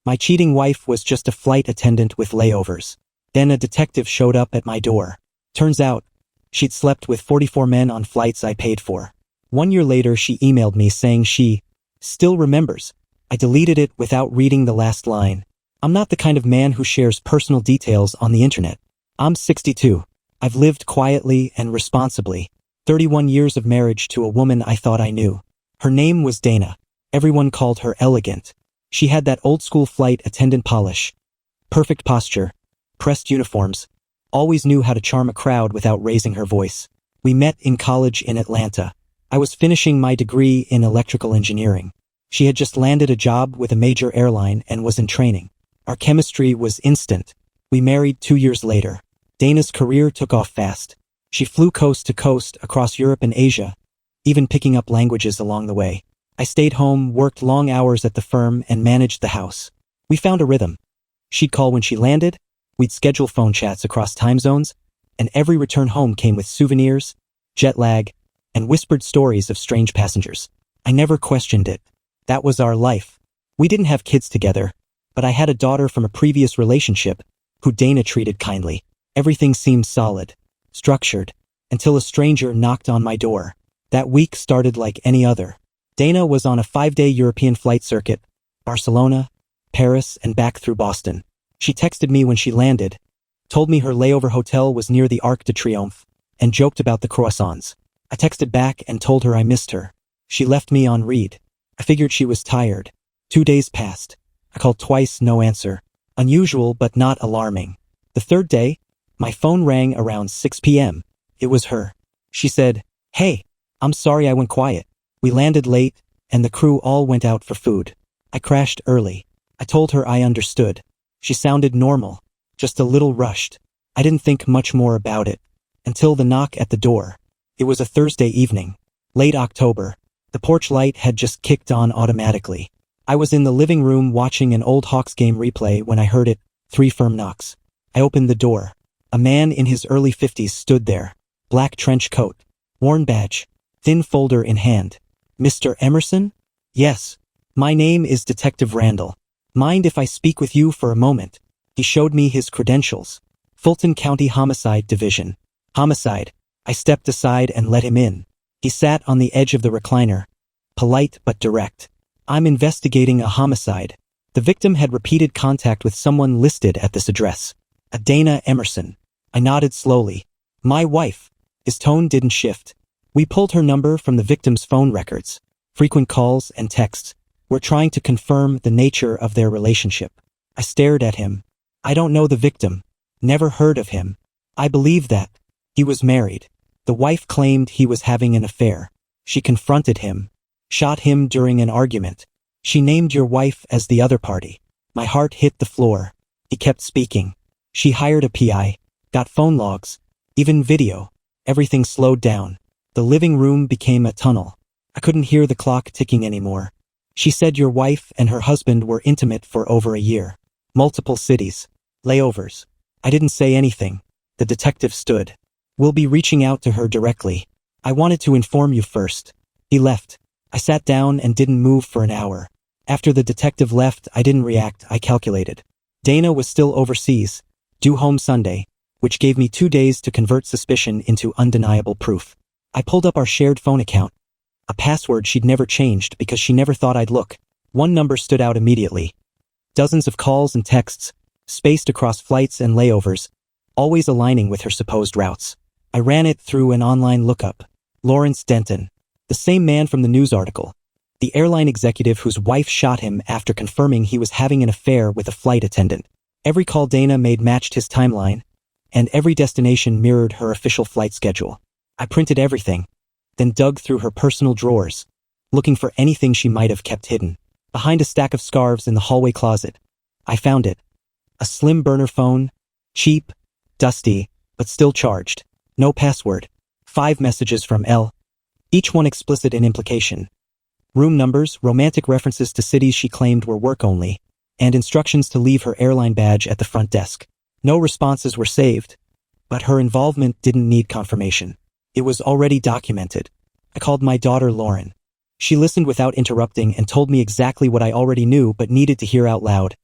My cheating wife was just a flight attendant with layovers. Then a detective showed up at my door. Turns out, she'd slept with 44 men on flights I paid for. 1 year later, she emailed me saying she still remembers. I deleted it without reading the last line. I'm not the kind of man who shares personal details on the internet. I'm 62. I've lived quietly and responsibly. 31 years of marriage to a woman I thought I knew. Her name was Dana. Everyone called her elegant. She had that old-school flight attendant polish. Perfect posture. Pressed uniforms. Always knew how to charm a crowd without raising her voice. We met in college in Atlanta. I was finishing my degree in electrical engineering. She had just landed a job with a major airline and was in training. Our chemistry was instant. We married 2 years later. Dana's career took off fast. She flew coast to coast across Europe and Asia, even picking up languages along the way. I stayed home, worked long hours at the firm, and managed the house. We found a rhythm. She'd call when she landed, we'd schedule phone chats across time zones, and every return home came with souvenirs, jet lag, and whispered stories of strange passengers. I never questioned it. That was our life. We didn't have kids together, but I had a daughter from a previous relationship who Dana treated kindly. Everything seemed solid, structured, until a stranger knocked on my door. That week started like any other. Dana was on a 5-day European flight circuit, Barcelona, Paris, and back through Boston. She texted me when she landed, told me her layover hotel was near the Arc de Triomphe, and joked about the croissants. I texted back and told her I missed her. She left me on read. I figured she was tired. 2 days passed. I called twice, no answer. Unusual, but not alarming. The third day, my phone rang around 6 p.m. It was her. She said, "Hey, I'm sorry I went quiet. We landed late, and the crew all went out for food. I crashed early." I told her I understood. She sounded normal, just a little rushed. I didn't think much more about it, until the knock at the door. It was a Thursday evening, late October. The porch light had just kicked on automatically. I was in the living room watching an old Hawks game replay when I heard it, 3 firm knocks. I opened the door. A man in his early 50s stood there. Black trench coat, worn badge, thin folder in hand. "Mr. Emerson?" "Yes. My name is Detective Randall. Mind if I speak with you for a moment?" He showed me his credentials. Fulton County Homicide Division. Homicide. I stepped aside and let him in. He sat on the edge of the recliner, polite but direct. "I'm investigating a homicide. The victim had repeated contact with someone listed at this address. A Dana Emerson." I nodded slowly. "My wife." His tone didn't shift. "We pulled her number from the victim's phone records. Frequent calls and texts. We're trying to confirm the nature of their relationship." I stared at him. "I don't know the victim. Never heard of him." "I believe that. He was married. The wife claimed he was having an affair. She confronted him. Shot him during an argument. She named your wife as the other party." My heart hit the floor. He kept speaking. "She hired a PI, got phone logs, even video." Everything slowed down. The living room became a tunnel. I couldn't hear the clock ticking anymore. "She said your wife and her husband were intimate for over a year. Multiple cities. Layovers." I didn't say anything. The detective stood. "We'll be reaching out to her directly. I wanted to inform you first." He left. I sat down and didn't move for an hour. After the detective left, I didn't react, I calculated. Dana was still overseas, due home Sunday, which gave me 2 days to convert suspicion into undeniable proof. I pulled up our shared phone account. A password she'd never changed because she never thought I'd look. One number stood out immediately. Dozens of calls and texts, spaced across flights and layovers, always aligning with her supposed routes. I ran it through an online lookup. Lawrence Denton. The same man from the news article. The airline executive whose wife shot him after confirming he was having an affair with a flight attendant. Every call Dana made matched his timeline, and every destination mirrored her official flight schedule. I printed everything, then dug through her personal drawers, looking for anything she might have kept hidden. Behind a stack of scarves in the hallway closet, I found it. A slim burner phone, cheap, dusty, but still charged. No password. 5 messages from L, each one explicit in implication. Room numbers, romantic references to cities she claimed were work only, and instructions to leave her airline badge at the front desk. No responses were saved, but her involvement didn't need confirmation. It was already documented. I called my daughter Lauren. She listened without interrupting and told me exactly what I already knew but needed to hear out loud.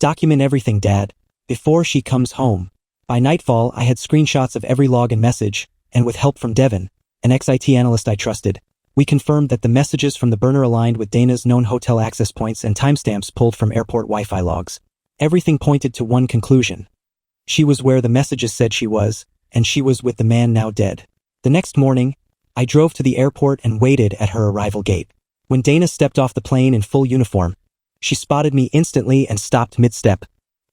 Document everything, Dad, before she comes home. By nightfall, I had screenshots of every log and message, and with help from Devin, an ex-IT analyst I trusted, we confirmed that the messages from the burner aligned with Dana's known hotel access points and timestamps pulled from airport Wi-Fi logs. Everything pointed to one conclusion. She was where the messages said she was, and she was with the man now dead. The next morning, I drove to the airport and waited at her arrival gate. When Dana stepped off the plane in full uniform, she spotted me instantly and stopped mid-step,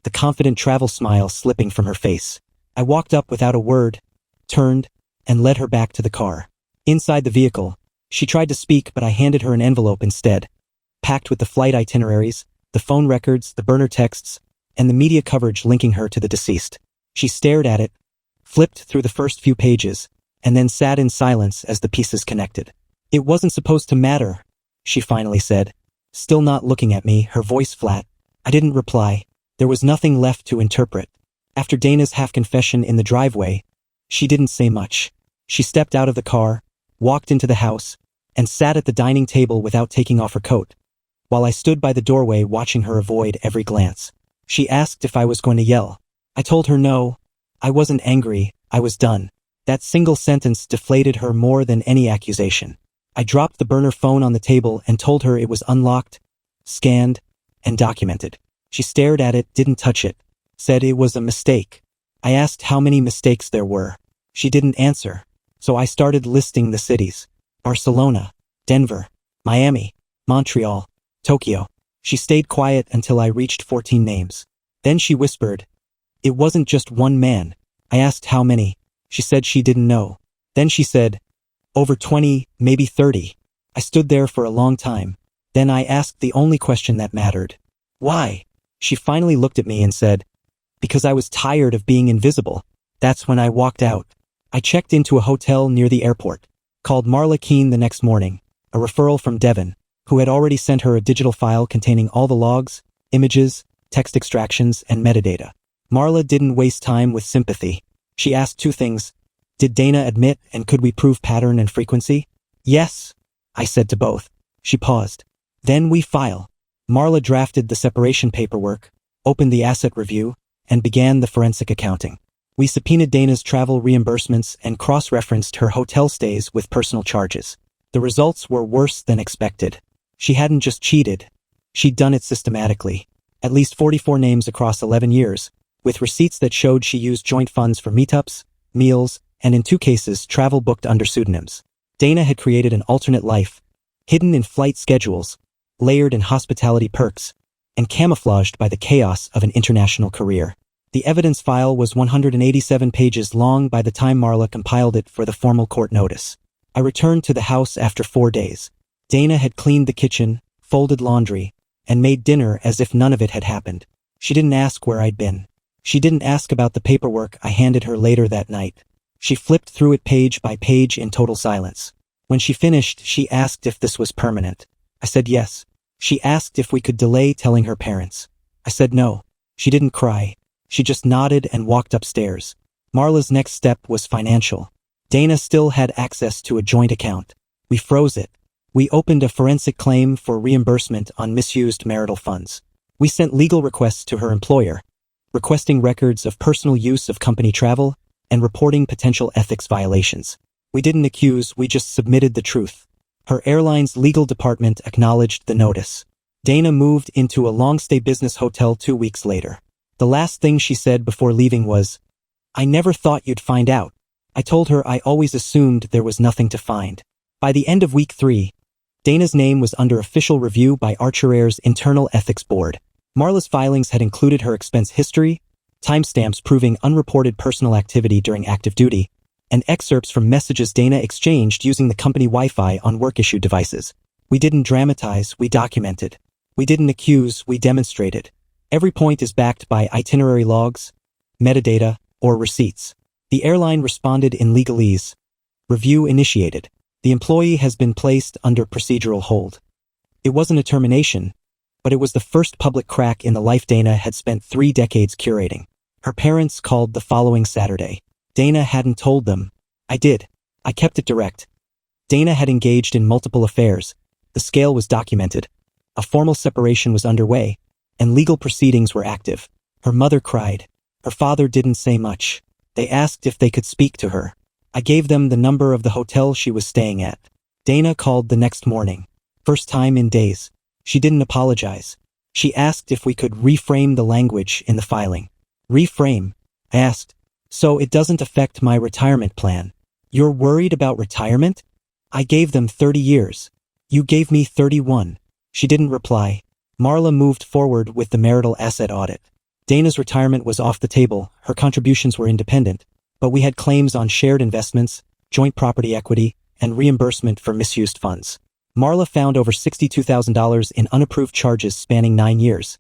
the confident travel smile slipping from her face. I walked up without a word, turned, and led her back to the car. Inside the vehicle, she tried to speak, but I handed her an envelope instead, packed with the flight itineraries, the phone records, the burner texts, and the media coverage linking her to the deceased. She stared at it, flipped through the first few pages, and then sat in silence as the pieces connected. "It wasn't supposed to matter," she finally said, still not looking at me, her voice flat. I didn't reply. There was nothing left to interpret. After Dana's half-confession in the driveway, she didn't say much. She stepped out of the car, walked into the house, and sat at the dining table without taking off her coat, while I stood by the doorway watching her avoid every glance. She asked if I was going to yell. I told her no. I wasn't angry, I was done. That single sentence deflated her more than any accusation. I dropped the burner phone on the table and told her it was unlocked, scanned, and documented. She stared at it, didn't touch it, said it was a mistake. I asked how many mistakes there were. She didn't answer, so I started listing the cities. Barcelona, Denver, Miami, Montreal, Tokyo. She stayed quiet until I reached 14 names. Then she whispered, "It wasn't just one man." I asked how many. She said she didn't know. Then she said, "Over 20, maybe 30. I stood there for a long time. Then I asked the only question that mattered. "Why?" She finally looked at me and said, "Because I was tired of being invisible." That's when I walked out. I checked into a hotel near the airport, called Marla Keene the next morning, a referral from Devin, who had already sent her a digital file containing all the logs, images, text extractions, and metadata. Marla didn't waste time with sympathy. She asked two things. Did Dana admit, and could we prove pattern and frequency? Yes, I said to both. She paused. Then we file. Marla drafted the separation paperwork, opened the asset review, and began the forensic accounting. We subpoenaed Dana's travel reimbursements and cross-referenced her hotel stays with personal charges. The results were worse than expected. She hadn't just cheated. She'd done it systematically. At least 44 names across 11 years, with receipts that showed she used joint funds for meetups, meals, and in 2 cases, travel booked under pseudonyms. Dana had created an alternate life, hidden in flight schedules, layered in hospitality perks, and camouflaged by the chaos of an international career. The evidence file was 187 pages long by the time Marla compiled it for the formal court notice. I returned to the house after 4 days. Dana had cleaned the kitchen, folded laundry, and made dinner as if none of it had happened. She didn't ask where I'd been. She didn't ask about the paperwork I handed her later that night. She flipped through it page by page in total silence. When she finished, she asked if this was permanent. I said yes. She asked if we could delay telling her parents. I said no. She didn't cry. She just nodded and walked upstairs. Marla's next step was financial. Dana still had access to a joint account. We froze it. We opened a forensic claim for reimbursement on misused marital funds. We sent legal requests to her employer, requesting records of personal use of company travel and reporting potential ethics violations. We didn't accuse, we just submitted the truth. Her airline's legal department acknowledged the notice. Dana moved into a long-stay business hotel 2 weeks later. The last thing she said before leaving was, "I never thought you'd find out." I told her I always assumed there was nothing to find. By the end of week 3, Dana's name was under official review by Archer Air's internal ethics board. Marla's filings had included her expense history, timestamps proving unreported personal activity during active duty, and excerpts from messages Dana exchanged using the company Wi-Fi on work-issued devices. We didn't dramatize, we documented. We didn't accuse, we demonstrated. Every point is backed by itinerary logs, metadata, or receipts. The airline responded in legalese. Review initiated. The employee has been placed under procedural hold. It wasn't a termination, but it was the first public crack in the life Dana had spent 3 decades curating. Her parents called the following Saturday. Dana hadn't told them. I did. I kept it direct. Dana had engaged in multiple affairs. The scale was documented. A formal separation was underway. and legal proceedings were active. Her mother cried. Her father didn't say much. They asked if they could speak to her. I gave them the number of the hotel she was staying at. Dana called the next morning. First time in days. She didn't apologize. She asked if we could reframe the language in the filing. Reframe? I asked. So it doesn't affect my retirement plan. You're worried about retirement? I gave them 30 years. You gave me 31. She didn't reply. Marla moved forward with the marital asset audit. Dana's retirement was off the table, her contributions were independent, but we had claims on shared investments, joint property equity, and reimbursement for misused funds. Marla found over $62,000 in unapproved charges spanning 9 years.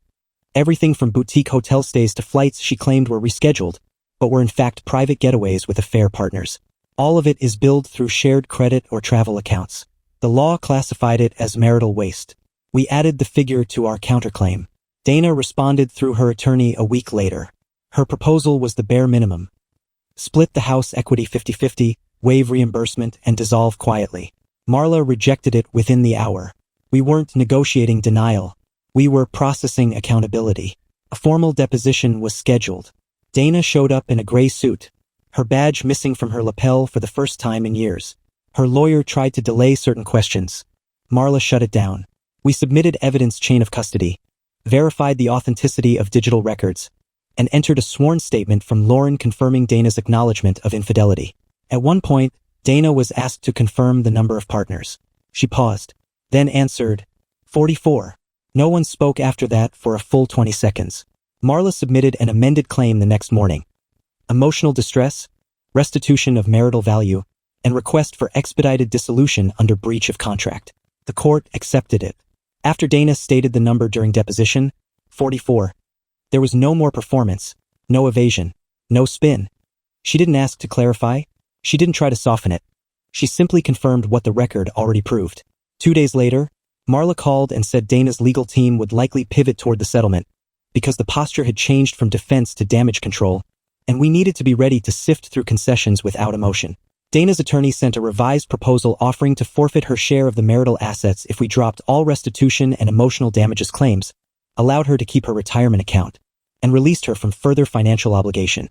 Everything from boutique hotel stays to flights she claimed were rescheduled, but were in fact private getaways with affair partners. All of it is billed through shared credit or travel accounts. The law classified it as marital waste. We added the figure to our counterclaim. Dana responded through her attorney a week later. Her proposal was the bare minimum. Split the house equity 50-50, waive reimbursement, and dissolve quietly. Marla rejected it within the hour. We weren't negotiating denial. We were processing accountability. A formal deposition was scheduled. Dana showed up in a gray suit, her badge missing from her lapel for the first time in years. Her lawyer tried to delay certain questions. Marla shut it down. We submitted evidence chain of custody, verified the authenticity of digital records, and entered a sworn statement from Lauren confirming Dana's acknowledgement of infidelity. At one point, Dana was asked to confirm the number of partners. She paused, then answered, 44. No one spoke after that for a full 20 seconds. Marla submitted an amended claim the next morning. Emotional distress, restitution of marital value, and request for expedited dissolution under breach of contract. The court accepted it. After Dana stated the number during deposition, 44, there was no more performance, no evasion, no spin. She didn't ask to clarify. She didn't try to soften it. She simply confirmed what the record already proved. 2 days later, Marla called and said Dana's legal team would likely pivot toward the settlement because the posture had changed from defense to damage control, and we needed to be ready to sift through concessions without emotion. Dana's attorney sent a revised proposal offering to forfeit her share of the marital assets if we dropped all restitution and emotional damages claims, allowed her to keep her retirement account, and released her from further financial obligation.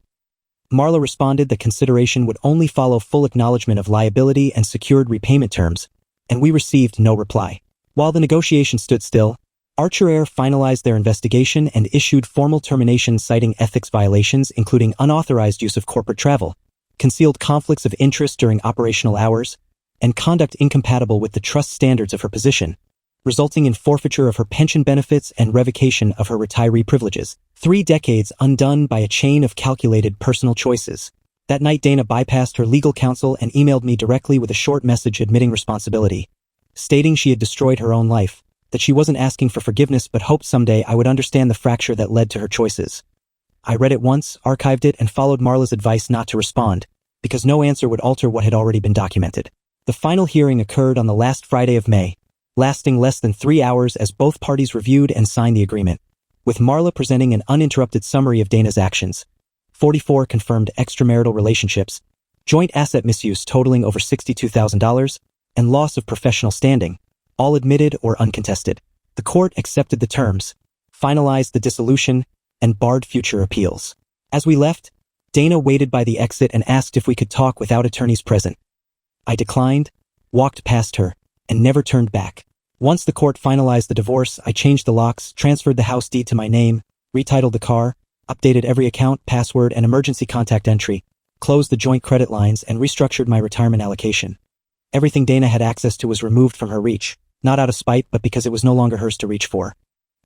Marla responded that consideration would only follow full acknowledgement of liability and secured repayment terms, and we received no reply. While the negotiation stood still, Archer Air finalized their investigation and issued formal termination citing ethics violations including unauthorized use of corporate travel, concealed conflicts of interest during operational hours, and conduct incompatible with the trust standards of her position, resulting in forfeiture of her pension benefits and revocation of her retiree privileges. 3 decades undone by a chain of calculated personal choices. That night Dana bypassed her legal counsel and emailed me directly with a short message admitting responsibility, stating she had destroyed her own life, that she wasn't asking for forgiveness but hoped someday I would understand the fracture that led to her choices. I read it once, archived it, and followed Marla's advice not to respond, because no answer would alter what had already been documented. The final hearing occurred on the last Friday of May, lasting less than 3 hours as both parties reviewed and signed the agreement, with Marla presenting an uninterrupted summary of Dana's actions. 44 confirmed extramarital relationships, joint asset misuse totaling over $62,000, and loss of professional standing, all admitted or uncontested. The court accepted the terms, finalized the dissolution, and barred future appeals. As we left, Dana waited by the exit and asked if we could talk without attorneys present. I declined, walked past her, and never turned back. Once the court finalized the divorce, I changed the locks, transferred the house deed to my name, retitled the car, updated every account, password, and emergency contact entry, closed the joint credit lines, and restructured my retirement allocation. Everything Dana had access to was removed from her reach, not out of spite but because it was no longer hers to reach for.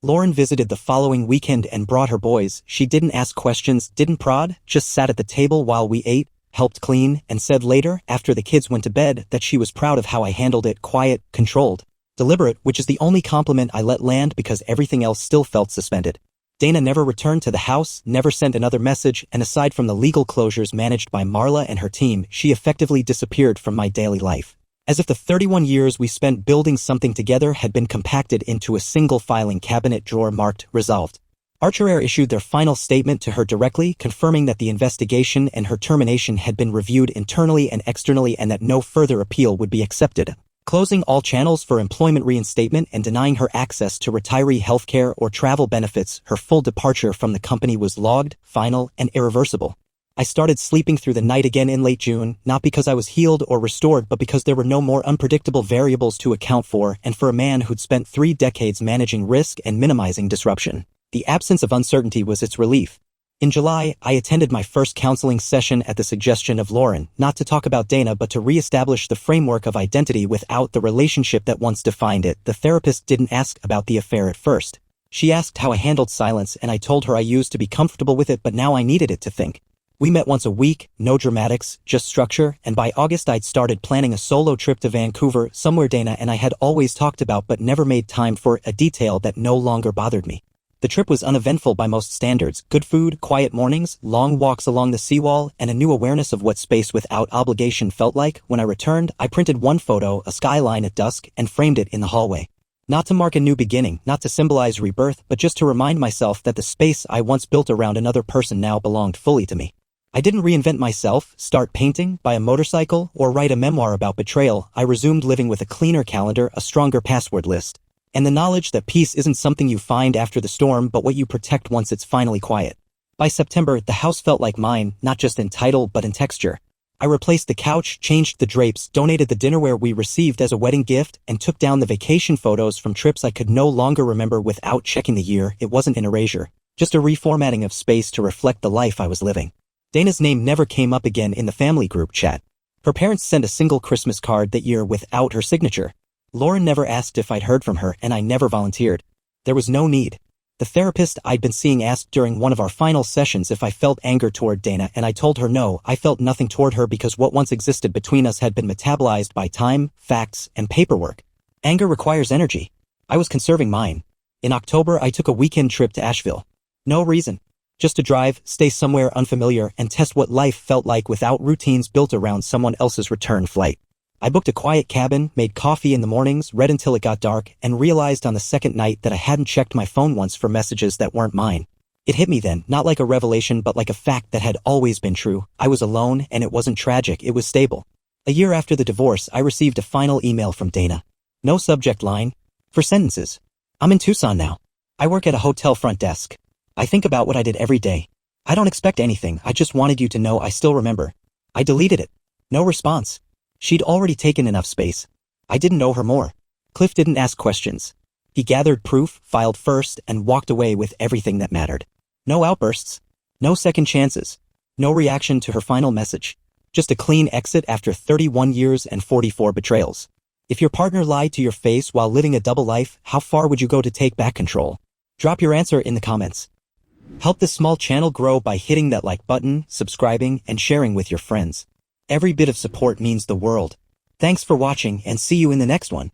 Lauren visited the following weekend and brought her boys. She didn't ask questions, didn't prod, just sat at the table while we ate, helped clean, and said later, after the kids went to bed, that she was proud of how I handled it, quiet, controlled, deliberate, which is the only compliment I let land because everything else still felt suspended. Dana never returned to the house, never sent another message, and aside from the legal closures managed by Marla and her team, she effectively disappeared from my daily life. As if the 31 years we spent building something together had been compacted into a single filing cabinet drawer marked Resolved. Archer Air issued their final statement to her directly, confirming that the investigation and her termination had been reviewed internally and externally and that no further appeal would be accepted. closing all channels for employment reinstatement and denying her access to retiree healthcare or travel benefits. Her full departure from the company was logged, final, and irreversible. I started sleeping through the night again in late June, not because I was healed or restored but because there were no more unpredictable variables to account for, and for a man who'd spent 3 decades managing risk and minimizing disruption, the absence of uncertainty was its relief. In July, I attended my first counseling session at the suggestion of Lauren, not to talk about Dana but to re-establish the framework of identity without the relationship that once defined it. The therapist didn't ask about the affair at first. She asked how I handled silence, and I told her I used to be comfortable with it but now I needed it to think. We met once a week, no dramatics, just structure, and by August I'd started planning a solo trip to Vancouver, somewhere Dana and I had always talked about but never made time for, a detail that no longer bothered me. The trip was uneventful by most standards: good food, quiet mornings, long walks along the seawall, and a new awareness of what space without obligation felt like. When I returned, I printed one photo, a skyline at dusk, and framed it in the hallway. Not to mark a new beginning, not to symbolize rebirth, but just to remind myself that the space I once built around another person now belonged fully to me. I didn't reinvent myself, start painting, buy a motorcycle, or write a memoir about betrayal. I resumed living with a cleaner calendar, a stronger password list, and the knowledge that peace isn't something you find after the storm but what you protect once it's finally quiet. By September, the house felt like mine, not just in title but in texture. I replaced the couch, changed the drapes, donated the dinnerware we received as a wedding gift, and took down the vacation photos from trips I could no longer remember without checking the year. It wasn't an erasure, just a reformatting of space to reflect the life I was living. Dana's name never came up again in the family group chat. Her parents sent a single Christmas card that year without her signature. Lauren never asked if I'd heard from her, and I never volunteered. There was no need. The therapist I'd been seeing asked during one of our final sessions if I felt anger toward Dana, and I told her no, I felt nothing toward her because what once existed between us had been metabolized by time, facts, and paperwork. Anger requires energy. I was conserving mine. In October, I took a weekend trip to Asheville. No reason. Just to drive, stay somewhere unfamiliar, and test what life felt like without routines built around someone else's return flight. I booked a quiet cabin, made coffee in the mornings, read until it got dark, and realized on the second night that I hadn't checked my phone once for messages that weren't mine. It hit me then, not like a revelation but like a fact that had always been true. I was alone, and it wasn't tragic, it was stable. A year after the divorce, I received a final email from Dana. No subject line. 4 sentences. I'm in Tucson now. I work at a hotel front desk. I think about what I did every day. I don't expect anything, I just wanted you to know I still remember. I deleted it. No response. She'd already taken enough space. I didn't know her more. Cliff didn't ask questions. He gathered proof, filed first, and walked away with everything that mattered. No outbursts. No second chances. No reaction to her final message. Just a clean exit after 31 years and 44 betrayals. If your partner lied to your face while living a double life, how far would you go to take back control? Drop your answer in the comments. Help this small channel grow by hitting that like button, subscribing, and sharing with your friends. Every bit of support means the world. Thanks for watching and see you in the next one.